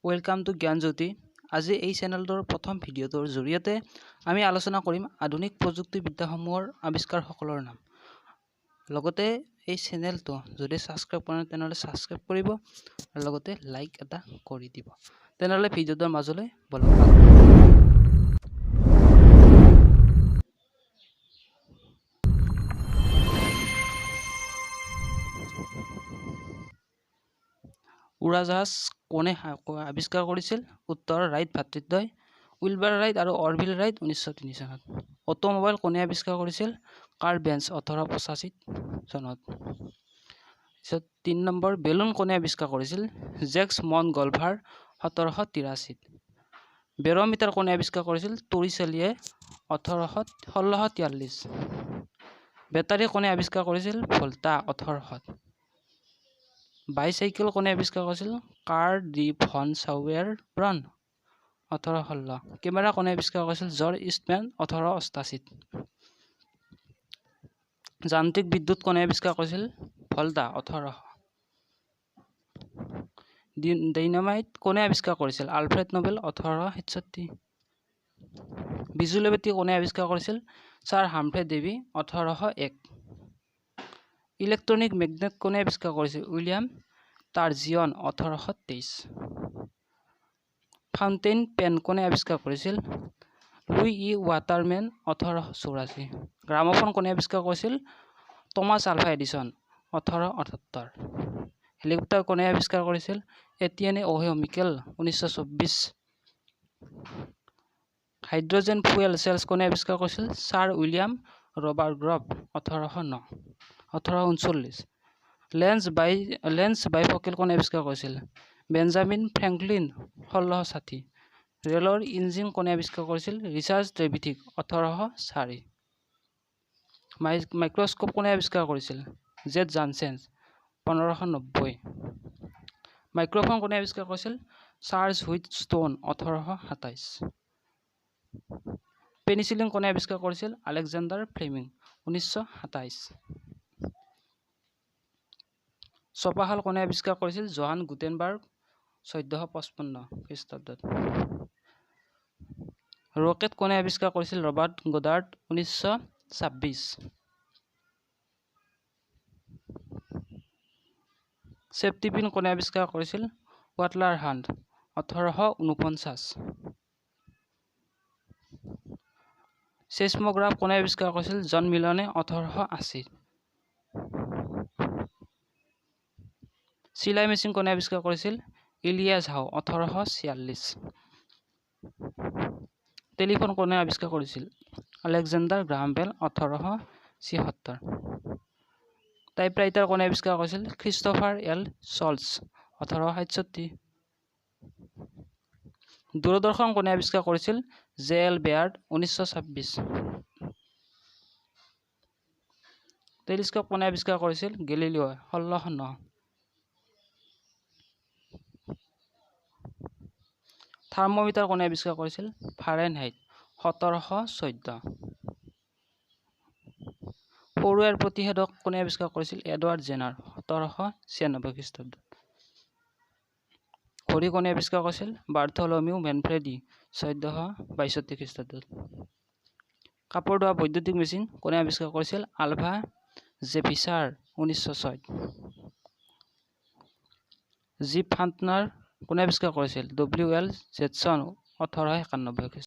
Welcome to Gyanjyoti. আজি এই চেনেলটোৰ প্ৰথম ভিডিঅ'টোৰ জৰিয়তে আমি আলোচনা কৰিম আধুনিক প্ৰযুক্তিবিদ্যাসমূহৰ আৱিষ্কাৰসকলৰ নাম। লগতে এই চেনেলটো যদি সাবস্ক্ৰাইব কৰা নাই তেনেহ'লে সাবস্ক্ৰাইব কৰিব আৰু লগতে লাইক এটা কৰি দিব। তেনেহ'লে ভিডিঅ'টোৰ মাজলৈ বলক। উৰাজাহাজ কোনে আৱিষ্কাৰ কৰিছিল? উত্তৰ ৰাইট ভাতৃদ্বয় উইলবাৰ ৰাইট আৰু অৰভিল ৰাইট 1903 চনত। অটোমোবাইল কোনে আৱিষ্কাৰ কৰিছিল? কাৰ্ল বেঞ্চ 1885 চনত। 3 নম্বৰ বেলুন কোনে আৱিষ্কাৰ কৰিছিল? জেক্স মন গলভাৰ 1783। বেৰমিটাৰ কোনে আৱিষ্কাৰ কৰিছিল? টৰিছেলিয়ে 1643। বেটাৰী কোনে আৱিষ্কাৰ কৰিছিল? ভল্টা 1800। বাইচাইকেল কোনে আৱিষ্কাৰ কৰিছিল? কাৰ্ল ডি ভন চাউৱেৰ ব্ৰন 1816। কেমেৰা কোনে আৱিষ্কাৰ কৰিছিল? জৰ্জ ইষ্টমেন 1888। যান্ত্ৰিক বিদ্যুৎ কোনে আৱিষ্কাৰ কৰিছিল? ভল্টা 1800। ডাইনামাইট কোনে আৱিষ্কাৰ কৰিছিল? Alfred Nobel 1867। বিজুলী বাতি কোনে আৱিষ্কাৰ কৰিছিল? Sir Humphry Davy 1801। Electronic magnet কোনে আৱিষ্কাৰ কৰিছিল? উইলিয়াম টাৰ্জিয়ন 1823। ফাউণ্টেইন পেন কোনে আৱিষ্কাৰ কৰিছিল? লুই ই ৱাটাৰমেন 1884। গ্ৰামোফোন কোনে আৱিষ্কাৰ কৰিছিল? Thomas Alva Edison 1878। হেলিকপ্টাৰ কোনে আৱিষ্কাৰ কৰিছিল? এটিয়েনে অ'হে মিকেল 1924। হাইড্ৰজেন ফুয়েল চেলছ কোনে আৱিষ্কাৰ কৰিছিল? Sir William Robert Grove 1839। Lens bifocal কোনে আৱিষ্কাৰ কৰিছিল? Benjamin Franklin 1660। ৰেলৰ ইঞ্জিন কোনে আৱিষ্কাৰ কৰিছিল? ৰিচাৰ্ড ট্ৰেভিথিক 1804। মাইক্ৰস্কোপ কোনে আৱিষ্কাৰ কৰিছিল? জেড জানছেন 1590। মাইক্ৰফোন কোনে আৱিষ্কাৰ কৰিছিল? Charles wheat stone 1827। পেনিচিলিন কোনে আৱিষ্কাৰ কৰিছিল? Alexander Fleming 1927। ছপাশাল কোনে আৱিষ্কাৰ কৰিছিল? জহান গুটেনবাৰ্গ 1455 খ্ৰীষ্টাব্দত। ৰকেট কোনে আৱিষ্কাৰ কৰিছিল? ৰবাৰ্ট গোডাৰ্ড 1926। চেফটি পিন কোনে আৱিষ্কাৰ কৰিছিল? ৱাটলাৰ হাণ্ট 1849। চেইস্মোগ্ৰাফ কোনে আৱিষ্কাৰ কৰিছিল? জন মিলনে 1880। চিলাই মেচিন কোনে আৱিষ্কাৰ কৰিছিল? ইলিয়াছ হাউ 1846। টেলিফোন কোনে আৱিষ্কাৰ কৰিছিল? আলেকজাণ্ডাৰ গ্ৰাহাম বেল 1876। টাইপৰাইটাৰ কোনে আৱিষ্কাৰ কৰিছিল? খ্ৰীষ্টফাৰ এল চল্টছ 1867। দূৰদৰ্শন কোনে আৱিষ্কাৰ কৰিছিল? J L Baird 1926। টেলিস্কোপ কোনে আৱিষ্কাৰ কৰিছিল? গেলিলিঅ 1609। থাৰ্মোমিটাৰ কোনে আৱিষ্কাৰ কৰিছিল? ফাৰেনহাইট 1714। সৰু আইৰ প্ৰতিষেধক কোনে আৱিষ্কাৰ কৰিছিল? এডৱাৰ্ড জেনাৰ 1796 খ্ৰীষ্টাব্দত। ঘড়ী কোনে আৱিষ্কাৰ কৰিছিল? বাৰ্থলমিউ মেনফ্ৰেডি 1462 খ্ৰীষ্টাব্দত। কাপোৰ ধোৱা বৈদ্যুতিক মেচিন কোনে আৱিষ্কাৰ কৰিছিল? Alva J feature 1906। জিপ ফাণ্টনাৰ কোনে আৱিষ্কাৰ কৰিছিল? ডব্লিউ এল জেডছন 1891 খ্ৰীষ্টাব্দত।